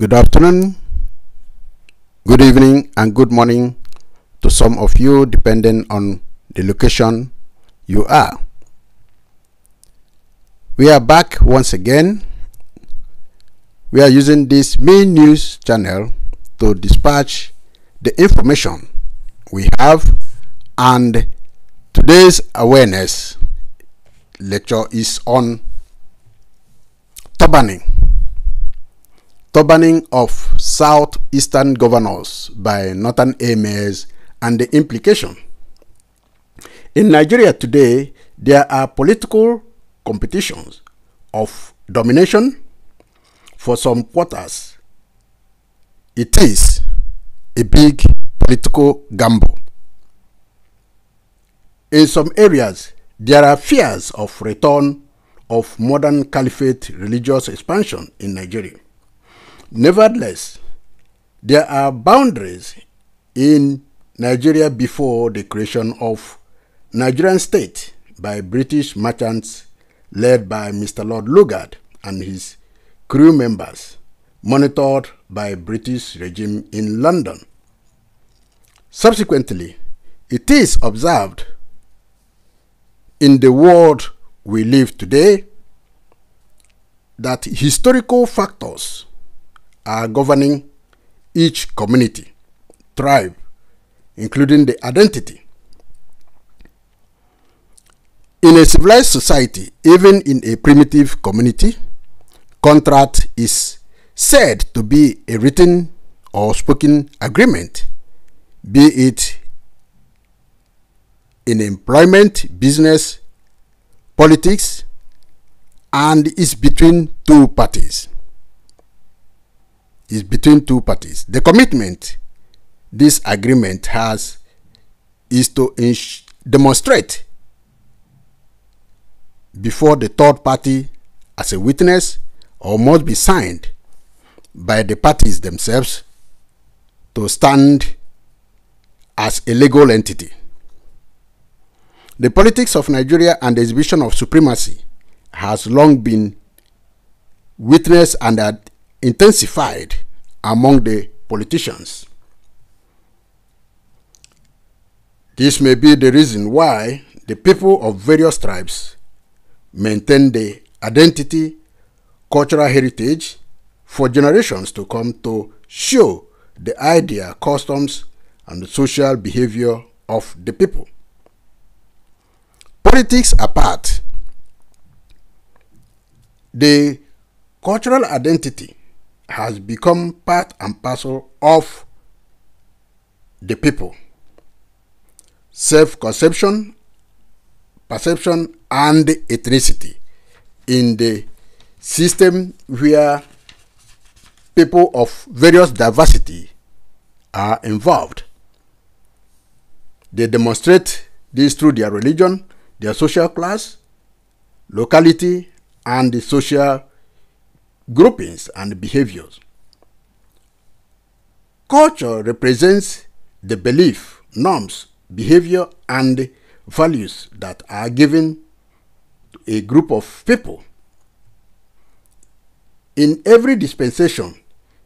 Good afternoon, good evening, and good morning to some of you, depending on the location you are. We are back once again. We are using this main news channel to dispatch the information we have, and today's awareness lecture is on turbaning. Turbaning of southeastern governors by northern emirs and the implication. In Nigeria today, there are political competitions of domination for some quarters. It is a big political gamble. In some areas, there are fears of return of modern caliphate religious expansion in Nigeria. Nevertheless, there are boundaries in Nigeria before the creation of Nigerian state by British merchants led by Mr. Lord Lugard and his crew members, monitored by British regime in London. Subsequently, it is observed in the world we live today that historical factors are governing each community, tribe, including the identity. In a civilized society, even in a primitive community, contract is said to be a written or spoken agreement, be it in employment, business, politics, and is between two parties. The commitment this agreement has is to demonstrate before the third party as a witness, or must be signed by the parties themselves to stand as a legal entity. The politics of Nigeria and the exhibition of supremacy has long been witnessed and intensified among the politicians. This may be the reason why the people of various tribes maintain the identity, cultural heritage for generations to come to show the idea, customs, and the social behavior of the people. Politics apart, the cultural identity has become part and parcel of the people. Self-conception, perception, and ethnicity in the system where people of various diversity are involved. They demonstrate this through their religion, their social class, locality, and the social groupings and behaviors. Culture represents the belief, norms, behavior, and values that are given to a group of people. In every dispensation,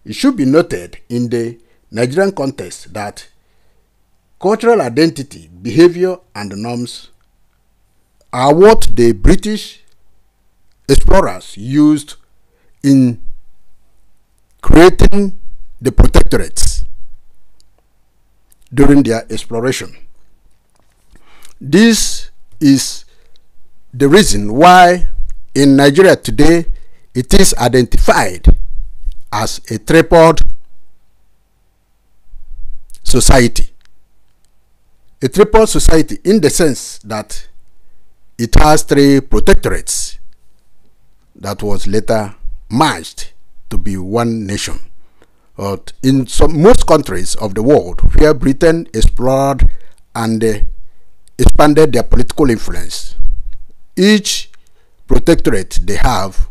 it should be noted in the Nigerian context that cultural identity, behavior, and norms are what the British explorers used in creating the protectorates during their exploration. This is the reason why in Nigeria today it is identified as a tripod society. A tripod society in the sense that it has three protectorates that was later merged to be one nation. But in most countries of the world where Britain explored and expanded their political influence, each protectorate they have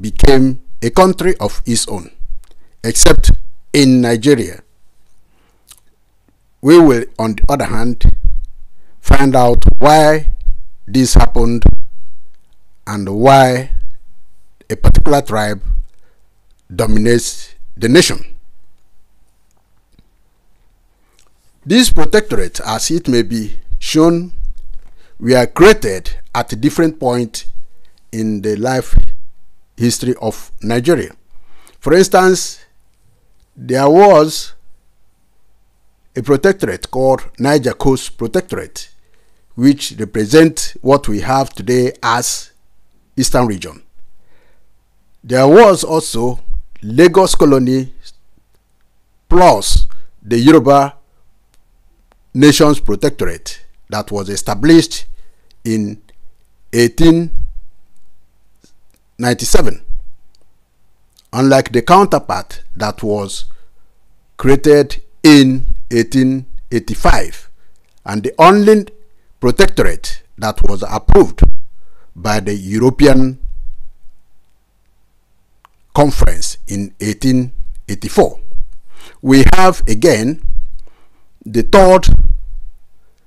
became a country of its own, except in Nigeria. We will, on the other hand, find out why this happened and why a particular tribe dominates the nation. These protectorates, as it may be shown, were created at different points in the life history of Nigeria. For instance, there was a protectorate called Niger Coast Protectorate, which represents what we have today as Eastern Region. There was also Lagos Colony plus the Yoruba Nations Protectorate that was established in 1897, unlike the counterpart that was created in 1885, and the only protectorate that was approved by the European Conference in 1884. We have again the third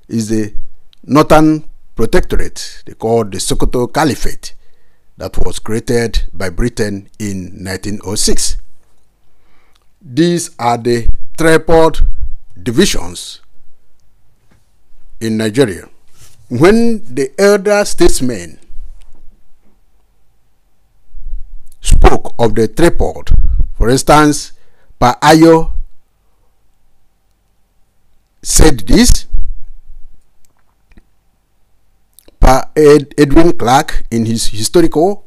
is the Northern Protectorate, they called the Sokoto Caliphate, that was created by Britain in 1906. These are the tripod divisions in Nigeria. When the elder statesmen spoke of the tripod, for instance, Pa Ayo said this, Pa Edwin Clark in his historical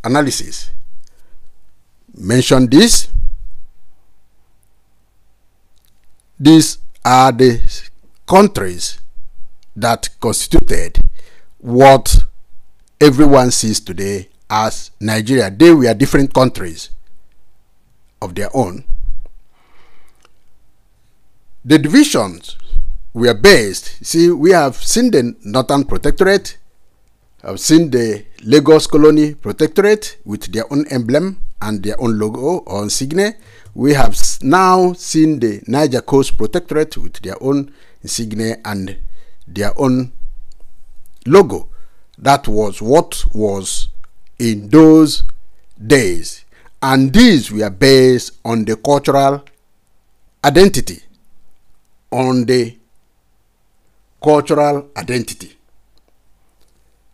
analysis mentioned this. These are the countries that constituted what everyone sees today as Nigeria. They were different countries of their own. The divisions were based. See, we have seen the Northern Protectorate, have seen the Lagos Colony Protectorate with their own emblem and their own logo or insignia. We have now seen the Niger Coast Protectorate with their own insignia and their own logo. That was what was in those days. And these were based on the cultural identity.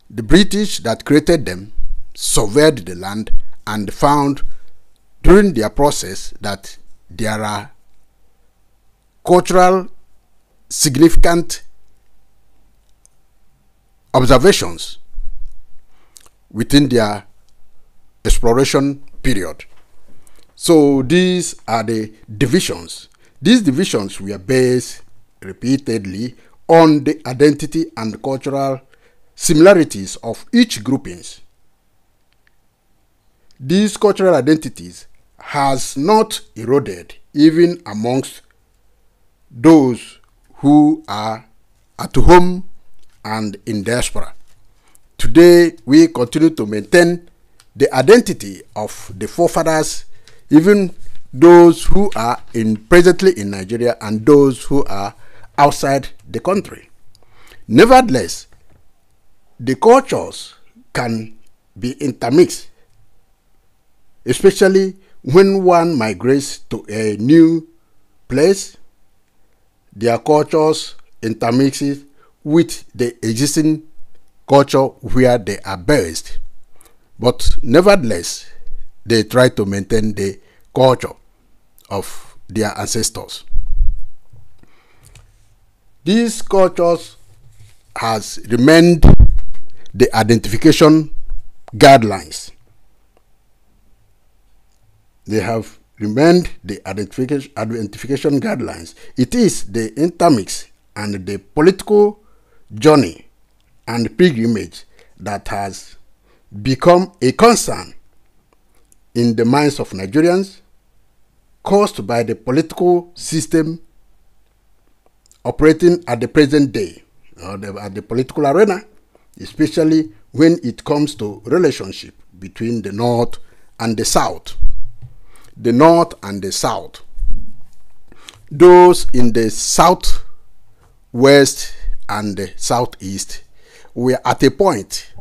The British that created them surveyed the land and found during their process that there are cultural significant observations within their exploration period. So these are the divisions. These divisions were based repeatedly on the identity and cultural similarities of each groupings. These cultural identities has not eroded even amongst those who are at home and in diaspora. Today, we continue to maintain the identity of the forefathers, even those who are presently in Nigeria and those who are outside the country. Nevertheless, the cultures can be intermixed, especially when one migrates to a new place. Their cultures intermixes with the existing culture where they are based, but nevertheless, they try to maintain the culture of their ancestors. These cultures has remained the identification guidelines. They have remained the identification guidelines. It is the intermix and the political journey and pilgrimage that has become a concern in the minds of Nigerians, caused by the political system operating at the present day, at the political arena, especially when it comes to relationship between the North and the South. The North and the South. Those in the South West and the Southeast were at a point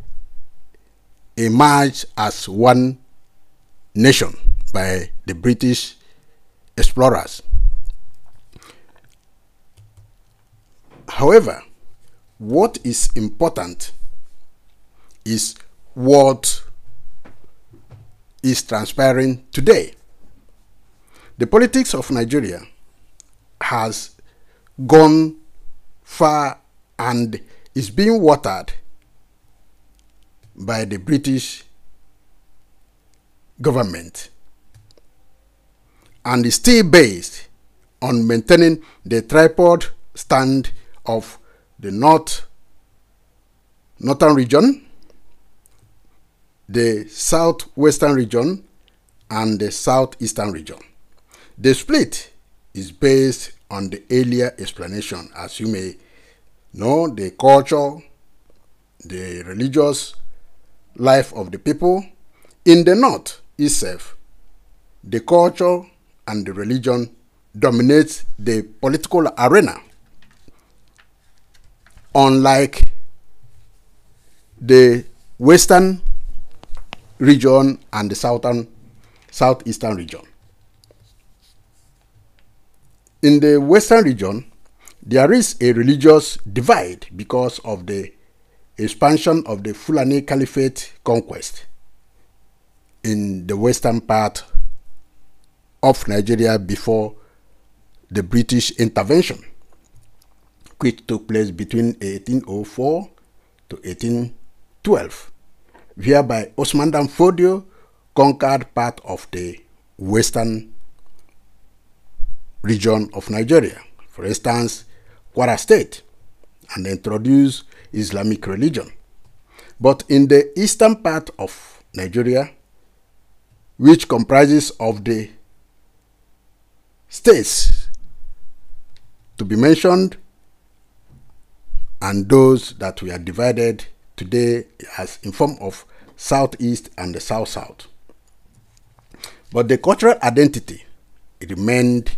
emerged as one nation by the British explorers. However, what is important is what is transpiring today. The politics of Nigeria has gone far and is being watered by the British government and is still based on maintaining the tripod stand of the northern region, the southwestern region, and the southeastern region. The split is based on the earlier explanation, as you may know, the culture, the religious life of the people. In the north itself, the culture and the religion dominates the political arena, unlike the western region and the southeastern region. In the western region, there is a religious divide because of the expansion of the Fulani Caliphate conquest in the western part of Nigeria before the British intervention, which took place between 1804 to 1812, whereby Osman Dan Fodio conquered part of the western region of Nigeria, for instance, Kwara State, and introduced Islamic religion. But in the eastern part of Nigeria, which comprises of the states to be mentioned and those that we are divided today as in form of southeast and the south-south. But the cultural identity remained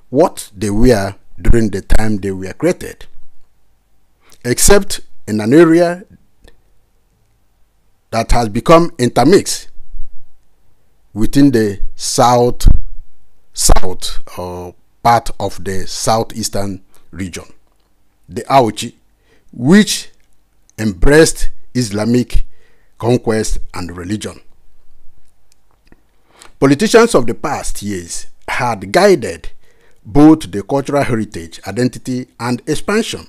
what they were during the time they were created, except in an area that has become intermixed within the south or part of the southeastern region, the Auchi, which embraced Islamic conquest and religion. Politicians of the past years had guided both the cultural heritage, identity, and expansion.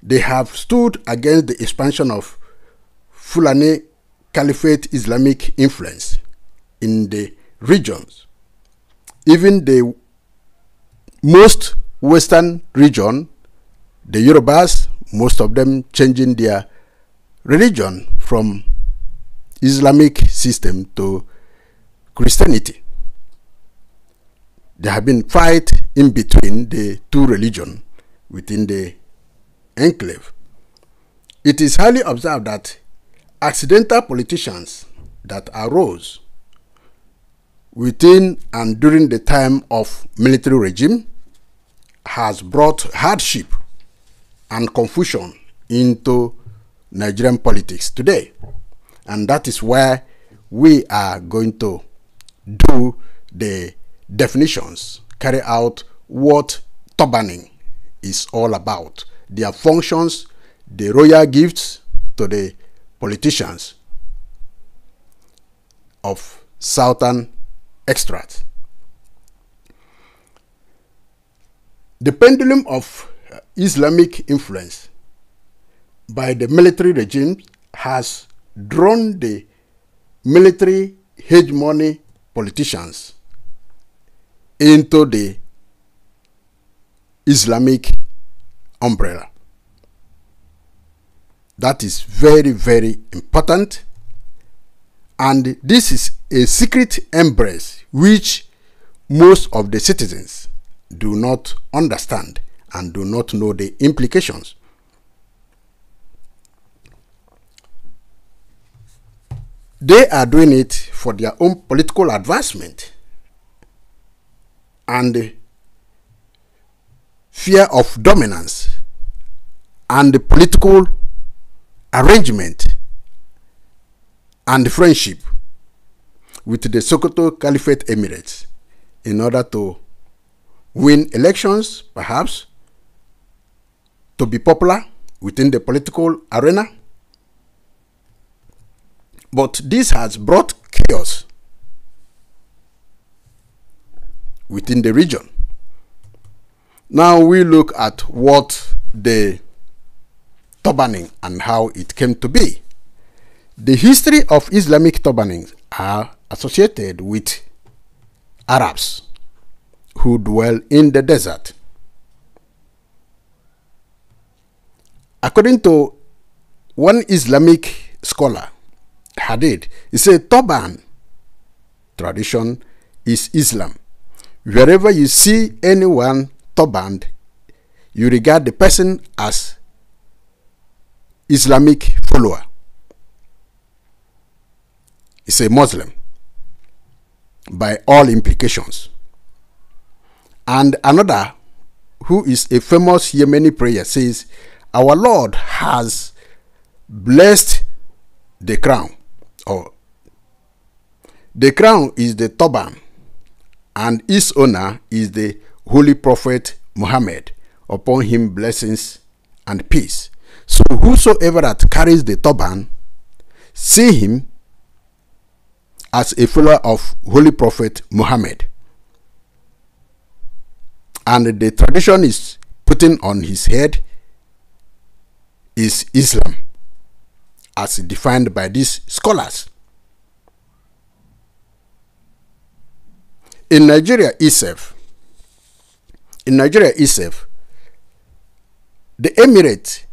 They have stood against the expansion of Fulani Caliphate Islamic influence in the regions. Even the most western region, the Yorubas, most of them changing their religion from Islamic system to Christianity. There have been fight in between the two religions within the enclave. It is highly observed that accidental politicians that arose within and during the time of military regime has brought hardship and confusion into Nigerian politics today. And that is why we are going to do the definitions, carry out what turbaning is all about, their functions, the royal gifts to the politicians of southern extracts. The pendulum of Islamic influence by the military regime has drawn the military hegemony politicians into the Islamic umbrella. That is very, very important. And this is a secret embrace which most of the citizens do not understand and do not know the implications. They are doing it for their own political advancement and fear of dominance and the political arrangement and friendship with the Sokoto Caliphate Emirates in order to win elections, perhaps, to be popular within the political arena. But this has brought chaos within the region. Now we look at what the turbaning and how it came to be. The history of Islamic turbaning are associated with Arabs who dwell in the desert. According to one Islamic scholar, Hadid, he said turban tradition is Islam. Wherever you see anyone turbaned, you regard the person as Islamic follower. He's a Muslim by all implications. And another, who is a famous Yemeni prayer, says, our Lord has blessed the crown. Or the crown is the turban, and its owner is the Holy Prophet Muhammad. Upon him blessings and peace. So whosoever that carries the turban, see him as a follower of Holy Prophet Muhammad. And the tradition is putting on his head is Islam, as defined by these scholars. In Nigeria itself, the emirate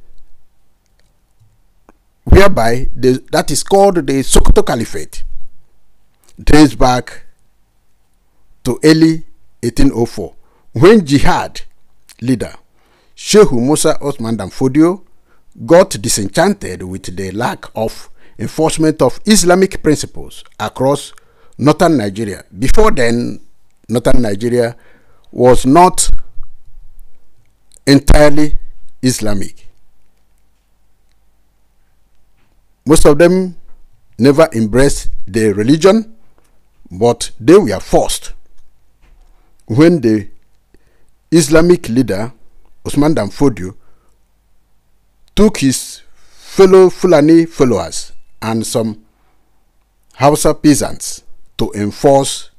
whereby that is called the Sokoto Caliphate dates back to early 1804, when jihad leader Sheikh Musa Osman Danfodio got disenchanted with the lack of enforcement of Islamic principles across northern Nigeria. Before then, northern Nigeria was not entirely Islamic. Most of them never embraced the religion, but they were forced. When the Islamic leader Osman Danfodio took his fellow Fulani followers and some Hausa peasants to enforce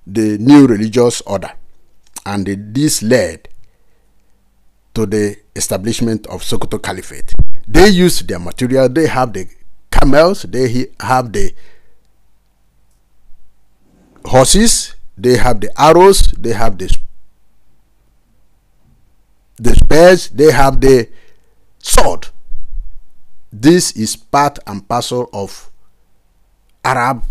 the new religious order, and this led to the establishment of Sokoto Caliphate. They use their material, they have the camels, they have the horses, they have the arrows, they have the spears, they have the sword. This is part and parcel of Arab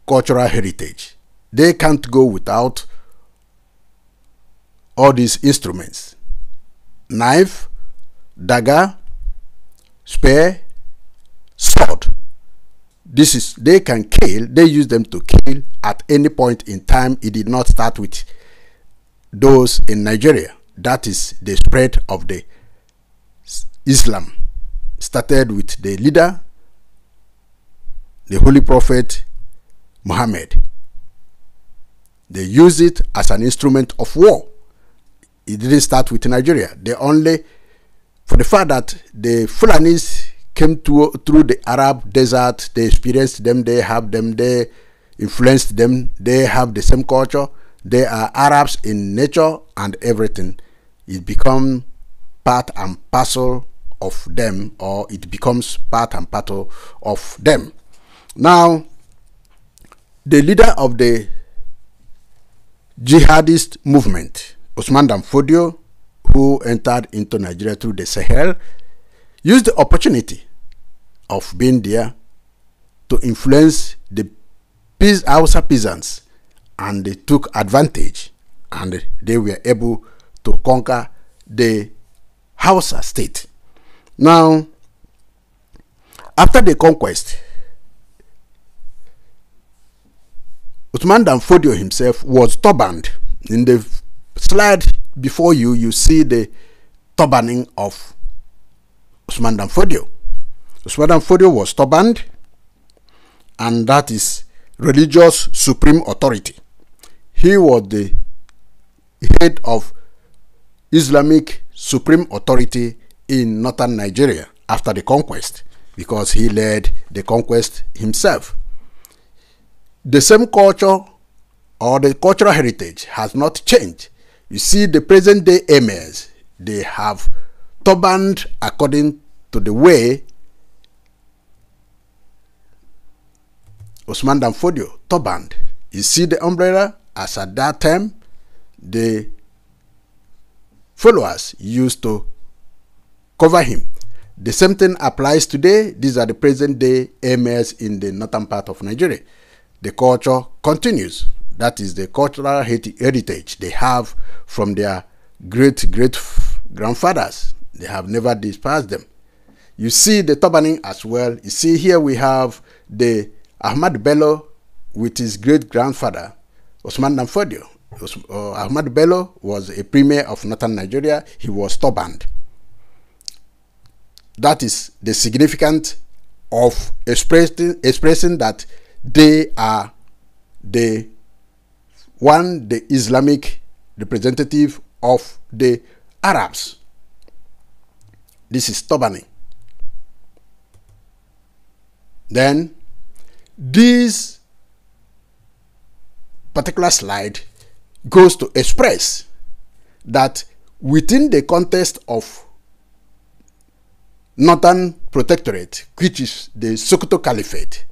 cultural heritage. They can't go without all these instruments: knife, dagger, spear, sword. This is, they can kill, they use them to kill at any point in time. It did not start with those in Nigeria. That is the spread of the Islam. Started with the leader, the Holy Prophet Muhammad. They use it as an instrument of war. It didn't start with Nigeria. They only, for the fact that the Fulanis came through the Arab desert, they experienced them, they have them, they influenced them, they have the same culture, they are Arabs in nature and everything. It becomes part and parcel of them, or it becomes part and parcel of them. Now, the leader of the jihadist movement, Osman Danfodio, who entered into Nigeria through the Sahel, used the opportunity of being there to influence the Hausa peasants, and they took advantage, and they were able to conquer the Hausa state. Now, after the conquest, Osman Danfodio himself was turbaned. In the slide before you, you see the turbaning of Osman Danfodio. Osman Danfodio was turbaned. and that is religious supreme authority. He was the head of Islamic supreme authority in northern Nigeria after the conquest, because he led the conquest himself. The same culture or the cultural heritage has not changed. You see, the present day emirs, they have turbaned according to the way Usman Dan Fodio turbaned. You see the umbrella, as at that time the followers used to cover him. The same thing applies today. These are the present day emirs in the northern part of Nigeria. The culture continues. That is the cultural heritage they have from their great grandfathers. They have never dispersed them. You see the turbaning as well. You see here we have the Ahmad Bello with his great grandfather Usman Dan Fodio. Ahmad Bello was a premier of northern Nigeria. He was turbaned. That is the significance of expressing that they are the Islamic representative of the Arabs. This is turbaning. Then this particular slide goes to express that within the context of Northern Protectorate, which is the Sokoto Caliphate,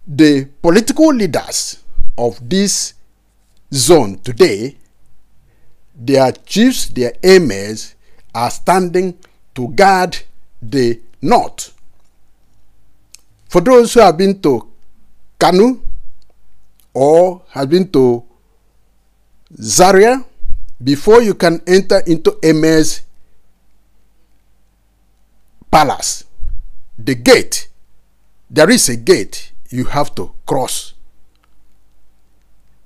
the political leaders of this zone today, their chiefs, their emirs, are standing to guard the north. For those who have been to Kanu or have been to Zaria, before you can enter into emir's palace, the gate, there is a gate you have to cross.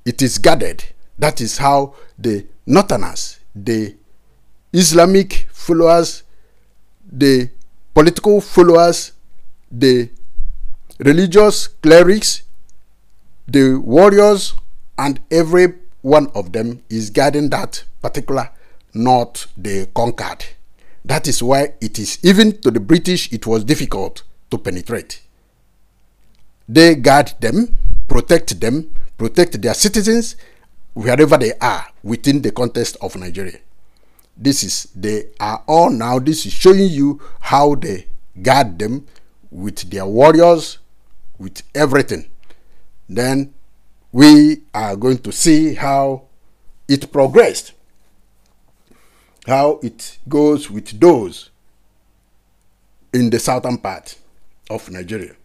It is guarded. That is how the northerners, the Islamic followers, the political followers, the religious clerics, the warriors, and every one of them is guarding that particular north they conquered. That is why it is, even to the British, it was difficult to penetrate. They guard them, protect their citizens wherever they are within the context of Nigeria. This is showing you how they guard them with their warriors, with everything. Then we are going to see how it progressed, how it goes with those in the southern part of Nigeria.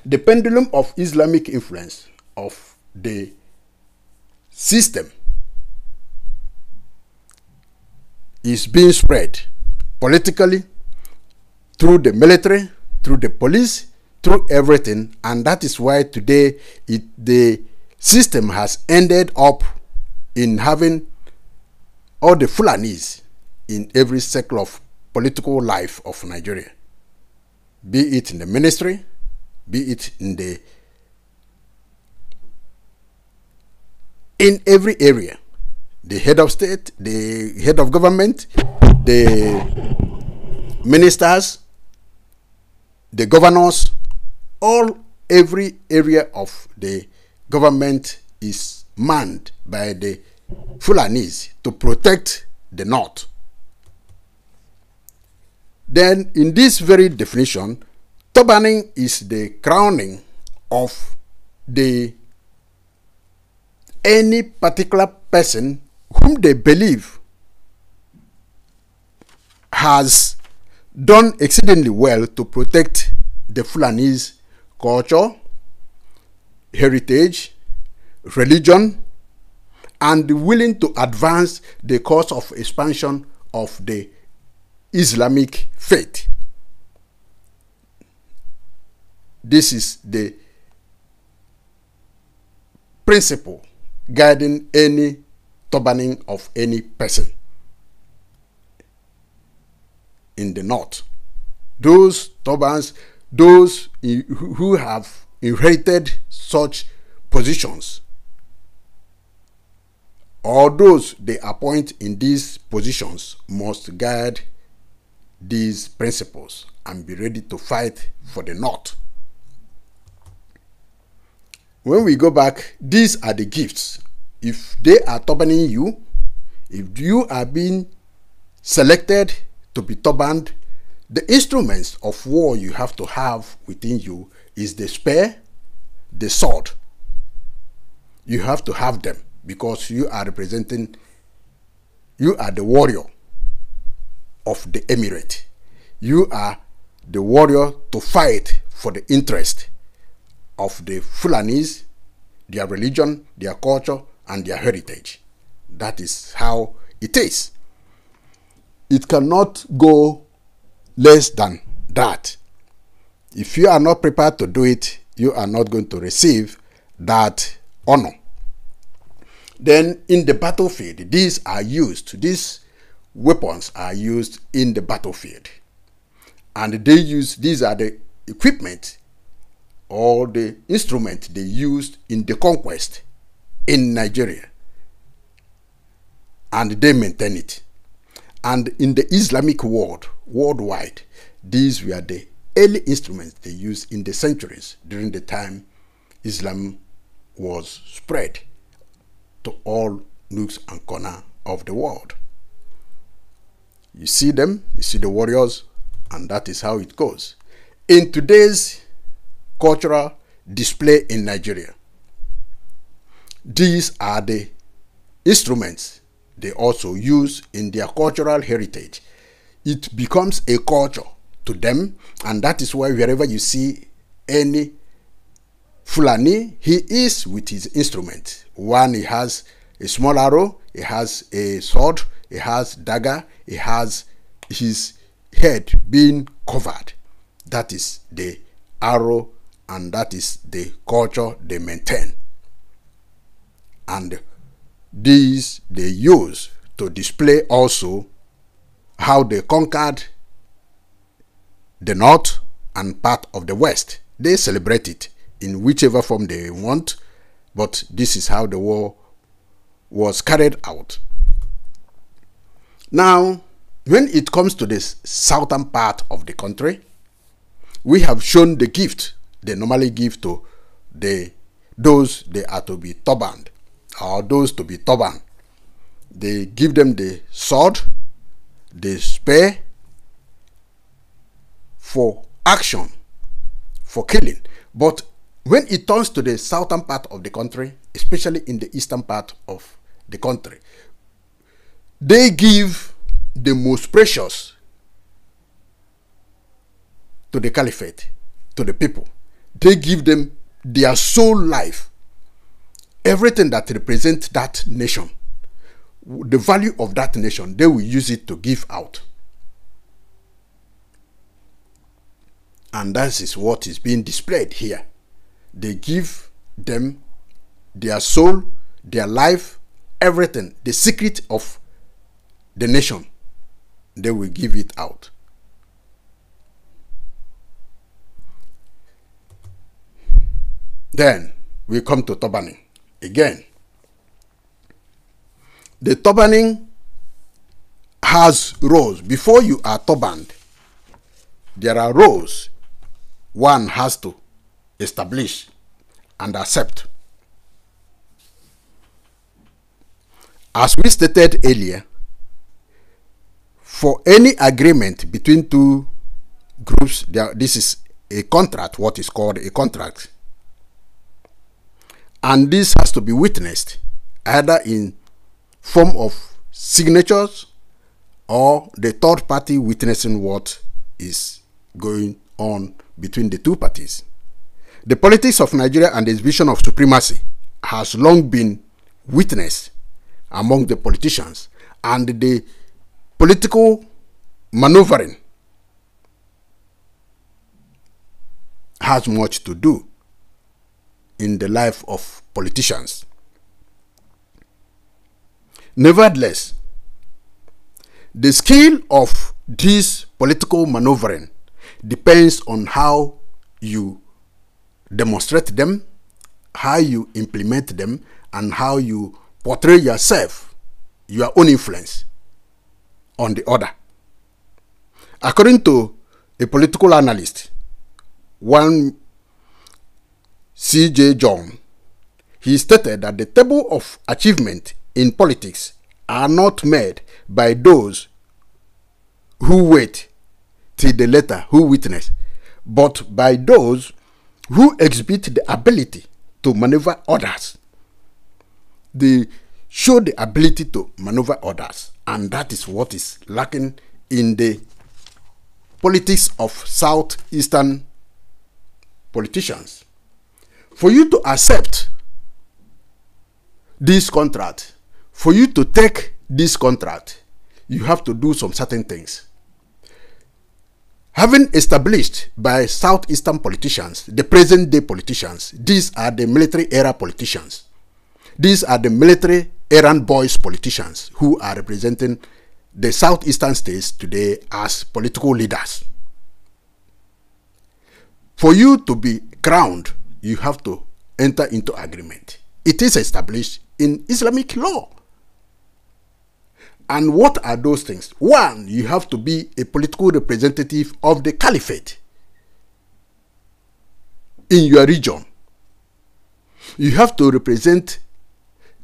The pendulum of Islamic influence of the system is being spread politically, through the military, through the police, through everything, and that is why today the system has ended up in having all the Fulanis in every circle of political life of Nigeria, be it in the ministry, be it in every area. The head of state, the head of government, the ministers, the governors, every area of the government is manned by the Fulanis to protect the north. Then in this very definition, turbaning is the crowning of any particular person whom they believe has done exceedingly well to protect the Fulani's culture, heritage, religion, and willing to advance the cause of expansion of the Islamic faith. This is the principle guiding any turbaning of any person in the north. Those turbans those who have inherited such positions, or those they appoint in these positions, must guard these principles and be ready to fight for the North. When we go back, these are the gifts. If they are turbaning you, if you are being selected to be turbaned, the instruments of war you have to have within you is the spear, the sword. You have to have them because you are representing, you are the warrior of the emirate. You are the warrior to fight for the interest of the Fulanis, their religion, their culture, and their heritage. That is how it is. It cannot go less than that. If you are not prepared to do it, you are not going to receive that honor. Then in the battlefield, these weapons are used in the battlefield. And these are the equipment or the instrument they used in the conquest in Nigeria. And they maintain it. And in the Islamic world, worldwide, these were the early instruments they used in the centuries during the time Islam was spread to all nooks and corners of the world. You see them, you see the warriors, and that is how it goes. In today's cultural display in Nigeria, these are the instruments they also use in their cultural heritage. It becomes a culture to them, and that is why wherever you see any Fulani, he is with his instrument. One, he has a small arrow, he has a sword, he has dagger, he has his head being covered. That is the arrow, and that is the culture they maintain. And these they use to display also how they conquered the North and part of the West. They celebrate it in whichever form they want, but this is how the war was carried out. Now, when it comes to the southern part of the country, we have shown the gift they normally give to those they are to be turbaned, or those to be turbaned. They give them the sword, the spear for action, for killing. But when it turns to the southern part of the country, especially in the eastern part of the country, they give the most precious to the caliphate, to the people. They give them their soul life, everything that represents that nation, the value of that nation, they will use it to give out. And that is what is being displayed here. They give them their soul, their life, everything, the secret of the nation. They will give it out. Then we come to turbaning again. The turbaning has roles. Before you are turbaned, there are roles one has to establish and accept. As we stated earlier, for any agreement between two groups, this is a contract, what is called a contract. And this has to be witnessed either in form of signatures or the third party witnessing what is going on between the two parties. The politics of Nigeria and its vision of supremacy has long been witnessed among the politicians, and the political maneuvering has much to do in the life of politicians. Nevertheless, the skill of this political maneuvering depends on how you demonstrate them, how you implement them, and how you portray yourself, your own influence on the other. According to a political analyst, one C.J. John, he stated that the table of achievement in politics are not made by those who wait till the latter, who witness, but by those who exhibit the ability to maneuver others. They show the ability to maneuver others, and that is what is lacking in the politics of southeastern politicians. For you to accept this contract, for you to take this contract, you have to do some certain things. Having established by southeastern politicians, the present day politicians, these are the military era politicians. These are the military errand boys politicians who are representing the southeastern states today as political leaders. For you to be crowned, you have to enter into agreement. It is established in Islamic law. And what are those things? One, you have to be a political representative of the caliphate in your region. You have to represent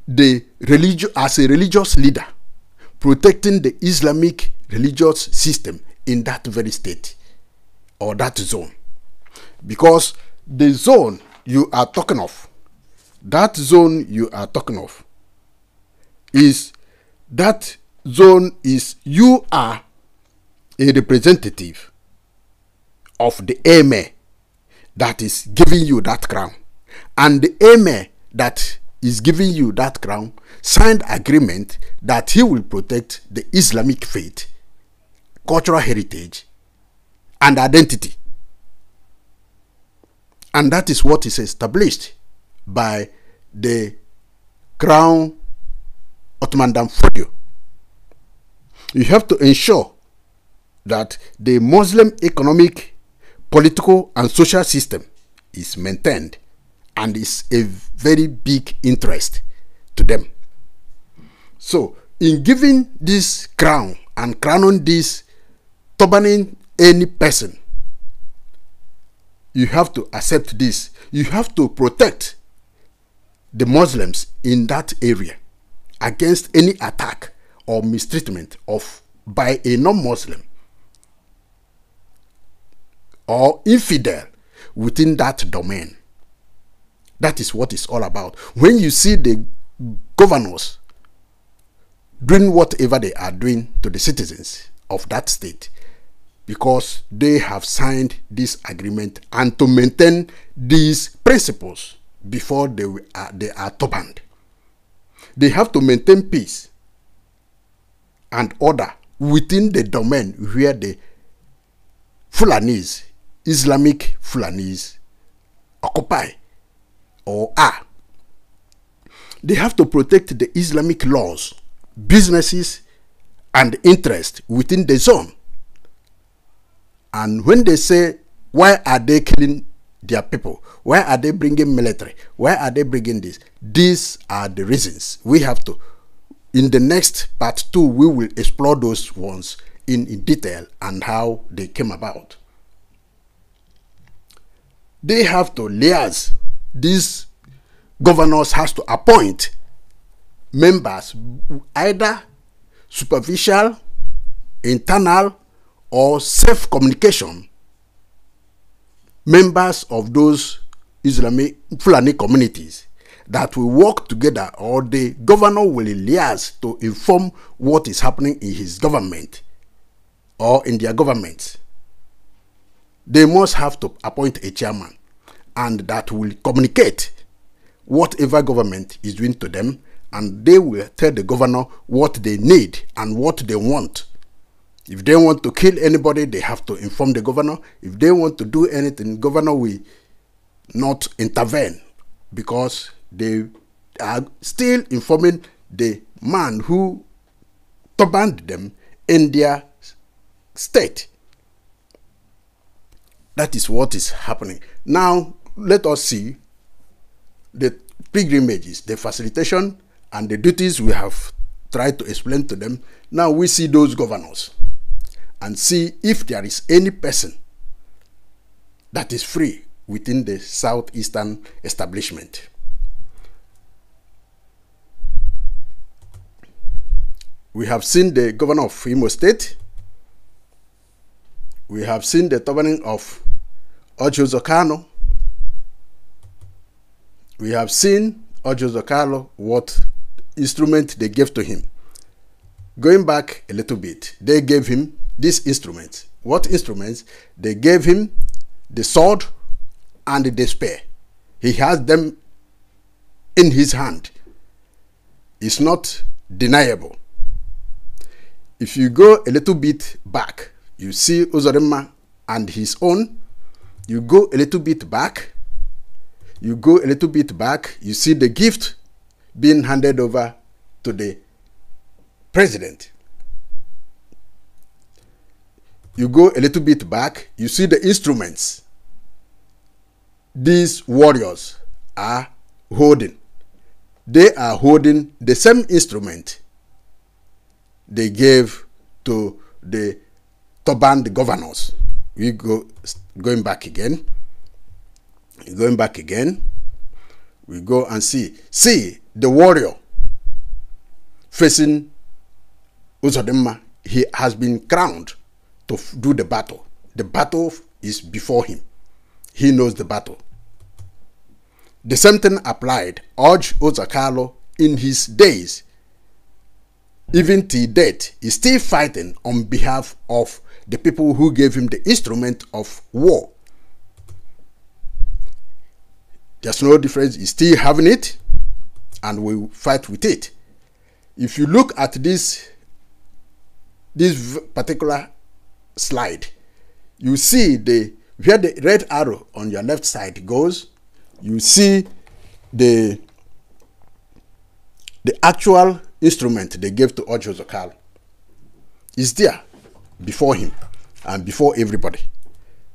the religion as a religious leader, protecting the Islamic religious system in that very state or that zone. Because the zone you are talking of, that zone you are talking of, is that zone is you are a representative of the emir that is giving you that crown. And the emir that is giving you that crown signed agreement that he will protect the Islamic faith, cultural heritage, and identity. And that is what is established by the Crown Ottoman Folio. You have to ensure that the Muslim economic, political, and social system is maintained, and is a very big interest to them. So, in giving this crown and crowning this, turbaning any person, you have to accept this. You have to protect the Muslims in that area against any attack or mistreatment by a non-Muslim or infidel within that domain. That is what it's all about. When you see the governors doing whatever they are doing to the citizens of that state, because they have signed this agreement and to maintain these principles before they are turbaned. They have to maintain peace and order within the domain where the Fulanis, Islamic Fulanis, occupy or are. They have to protect the Islamic laws, businesses, and interest within the zone. And when they say, why are they killing their people? Why are they bringing military? Why are they bringing this? These are the reasons. We have to, in the next part 2, we will explore those ones in detail and how they came about. They have to liaise. These governors has to appoint members, either superficial, internal, or self-communication, members of those Islamic Fulani communities that will work together, or the governor will liaise to inform what is happening in his government or in their government. They must have to appoint a chairman, and that will communicate whatever government is doing to them, and they will tell the governor what they need and what they want. If they want to kill anybody, they have to inform the governor. If they want to do anything, the governor will not intervene, because they are still informing the man who turbaned them in their state. That is what is happening. Now, let us see the pilgrimages, the facilitation, and the duties we have tried to explain to them. Now we see those governors and see if there is any person that is free within the southeastern establishment. We have seen the governor of Imo State. We have seen the turbaning of Ojozokano. We have seen Ojozokano, what instrument they gave to him. Going back a little bit, they gave him these instruments. What instruments? They gave him the sword and the spear. He has them in his hand. It's not deniable. If you go a little bit back, you see Uzodimma and his own. You go a little bit back. You go a little bit back. You see the gift being handed over to the president. You go a little bit back. You see the instruments these warriors are holding. They are holding the same instrument they gave to the turbaned governors. We going back again. Going back again. We go and see the warrior facing Uzodimma. He has been crowned to do the battle. The battle is before him. He knows the battle. The same thing applied. Ojozokano in his days, even till date, is still fighting on behalf of the people who gave him the instrument of war. There's no difference. He's still having it, and we fight with it. If you look at this particular slide, you see where the red arrow on your left side goes. You see the actual instrument they gave to Ojozokano is there before him and before everybody.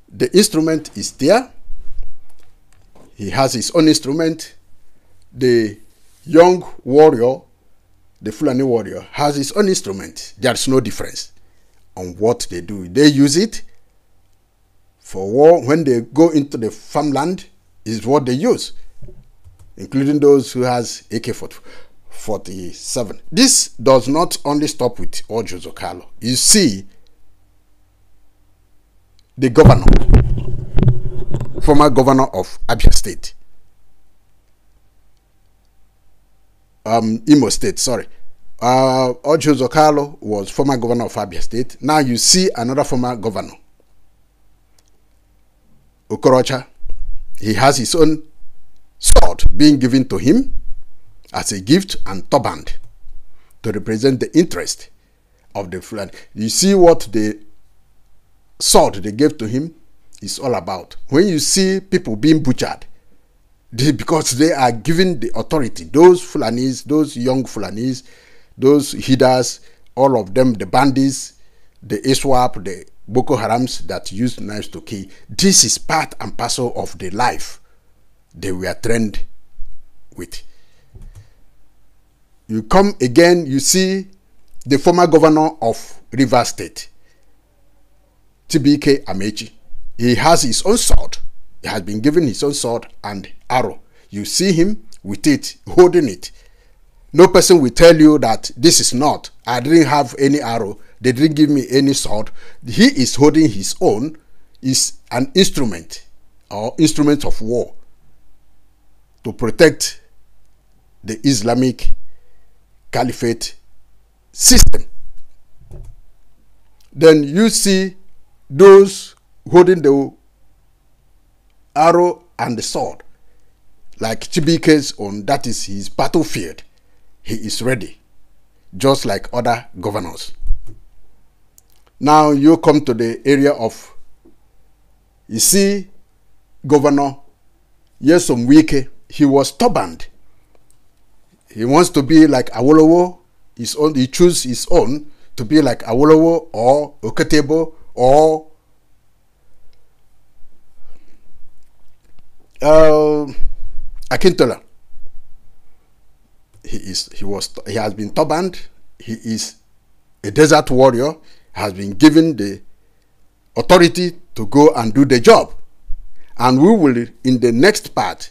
The instrument is there. He has his own instrument. The young warrior, the Fulani warrior, has his own instrument. There's no difference on what they do. They use it for war. When they go into the farmland, is what they use, including those who has AK-47. This does not only stop with Ojozokano. You see the governor, former governor of Abia State, Imo State, sorry. Ojozokano was former governor of Abia State. Now you see another former governor, Okorocha. He has his own sword being given to him as a gift and turband to represent the interest of the Fulani. You see what the sword they gave to him is all about. When you see people being butchered, because they are given the authority, those Fulanis, those young Fulanis, those Hidas, all of them, the bandits, the ISWAP, the Boko Harams that use knives to kill. This is part and parcel of the life they were trained with. You come again, you see the former governor of Rivers State, TBK Amechi. He has his own sword. He has been given his own sword and arrow. You see him with it, holding it. No person will tell you that this is not. I didn't have any arrow. They didn't give me any sword. He is holding his own, is an instrument or instrument of war to protect the Islamic Caliphate system. Then you see those holding the arrow and the sword, like Chibike's own. That is his battlefield. He is ready, just like other governors. Now you come to the area of, you see, Governor Nyesom Wike. He was turbaned. He wants to be like Awolowo. His own, he chooses his own to be like Awolowo or Oketebo or Akintola, he has been turbaned. He is a desert warrior, has been given the authority to go and do the job. And we will, in the next part,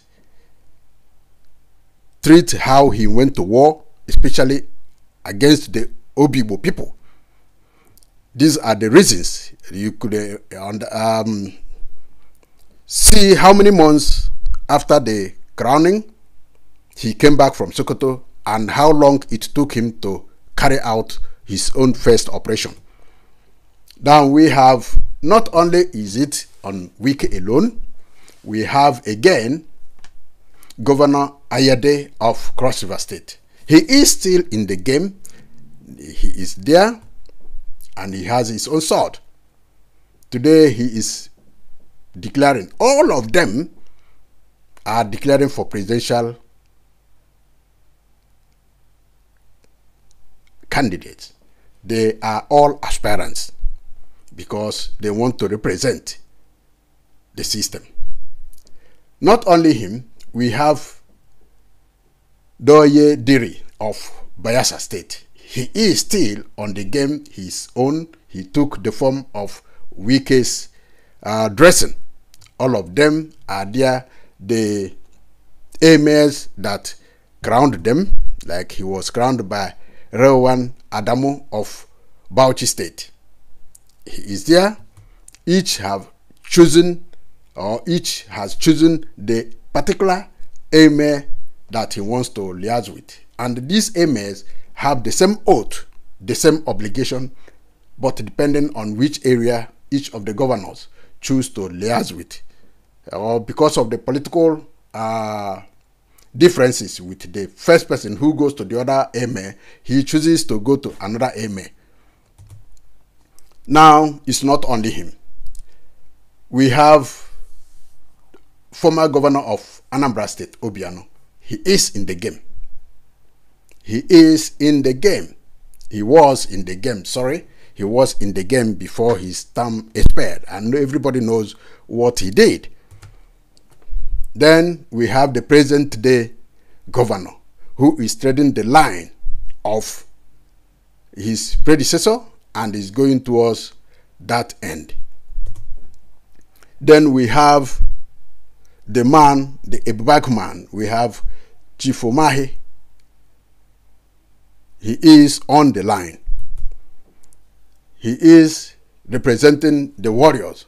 treat how he went to war, especially against the Obibo people. These are the reasons. You could see how many months after the crowning he came back from Sokoto and how long it took him to carry out his own first operation. Now we have, not only is it on Wike alone, we have again Governor Ayade of Cross River State. He is still in the game. He is there and he has his own sword. Today he is declaring, all of them are declaring for presidential candidates. They are all aspirants because they want to represent the system. Not only him, we have Doye Diri of Bayelsa State. He is still on the game his own. He took the form of Wike's dressing. All of them are there. The emirs that crowned them, like he was crowned by Rewan Adamu of Bauchi State. He is there. Each have chosen, or each has chosen the particular emir that he wants to liaise with. And these emirs have the same oath, the same obligation, but depending on which area each of the governors choose to liaise with. Or because of the political differences with the first person who goes to the other emir, he chooses to go to another emir. Now, it's not only him. We have former governor of Anambra State, Obiano. He is in the game. He is in the game. He was in the game, sorry. He was in the game before his term expired, and everybody knows what he did. Then we have the present day governor who is treading the line of his predecessor and is going towards that end. Then we have the man, the Ebubak man. We have Chief Omahi. He is on the line. He is representing the warriors.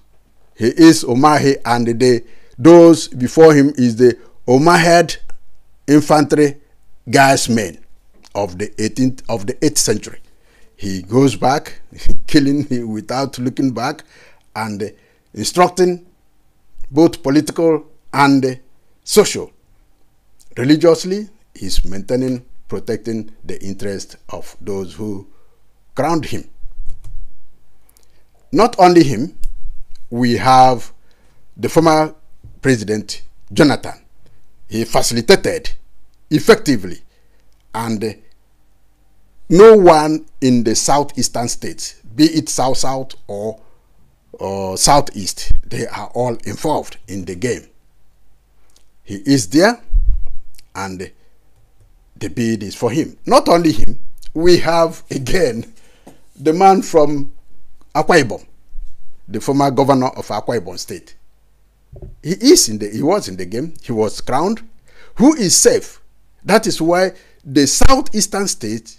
He is Omahi, and those before him is the Omahead infantry guardsmen of the 8th century. He goes back, killing without looking back, and instructing both political and social. Religiously, he's maintaining, protecting the interest of those who crowned him. Not only him, we have the former President Jonathan. He facilitated effectively, and no one in the southeastern states, be it South or Southeast, they are all involved in the game. He is there, and the bid is for him. Not only him, we have again the man from Akwa Ibom, the former governor of Akwa Ibom State. He was in the game. He was crowned. Who is safe? That is why the southeastern state,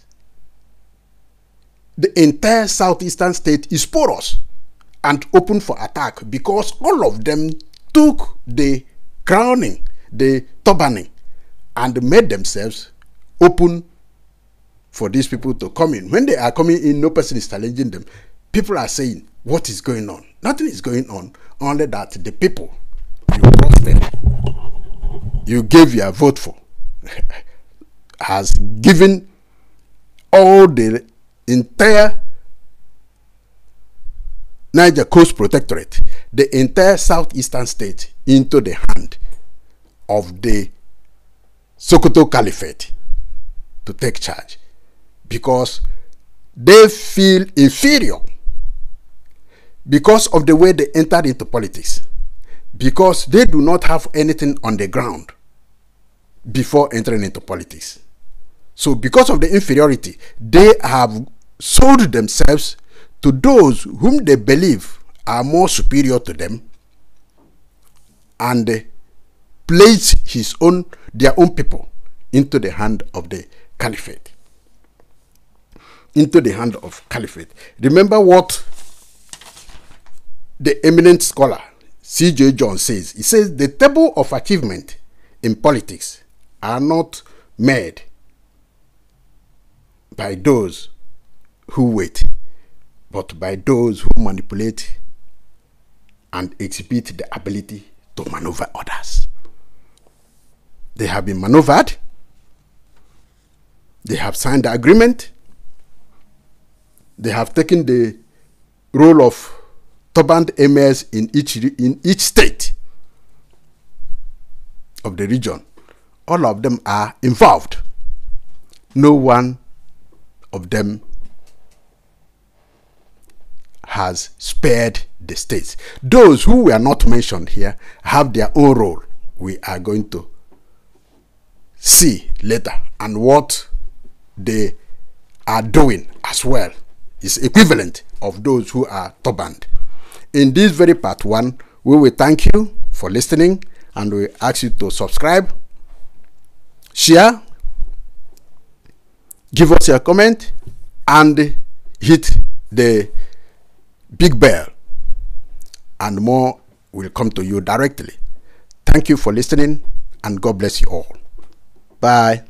the entire southeastern state is porous and open for attack, because all of them took the crowning, the turbaning, and made themselves open for these people to come in. When they are coming in, no person is challenging them. People are saying, what is going on? Nothing is going on, only that the people you trusted, you gave your vote for, has given all the entire Niger Coast Protectorate, the entire southeastern state, into the hand of the Sokoto Caliphate to take charge, because they feel inferior because of the way they entered into politics. because they do not have anything on the ground before entering into politics. So because of the inferiority, they have sold themselves to those whom they believe are more superior to them, and place their own people into the hand of the caliphate. Into the hand of caliphate. Remember what the eminent scholar C.J. John says. He says the table of achievement in politics are not made by those who wait, but by those who manipulate and exhibit the ability to maneuver others. They have been maneuvered. They have signed the agreement. They have taken the role of turbaned emirs in each state of the region. All of them are involved. No one of them has spared the states. Those who were not mentioned here have their own role. We are going to see later, and what they are doing as well is equivalent of those who are turbaned. In this very part 1, we will thank you for listening, and we ask you to subscribe, share, give us your comment, and hit the big bell, and more will come to you directly. Thank you for listening, and God bless you all. Bye.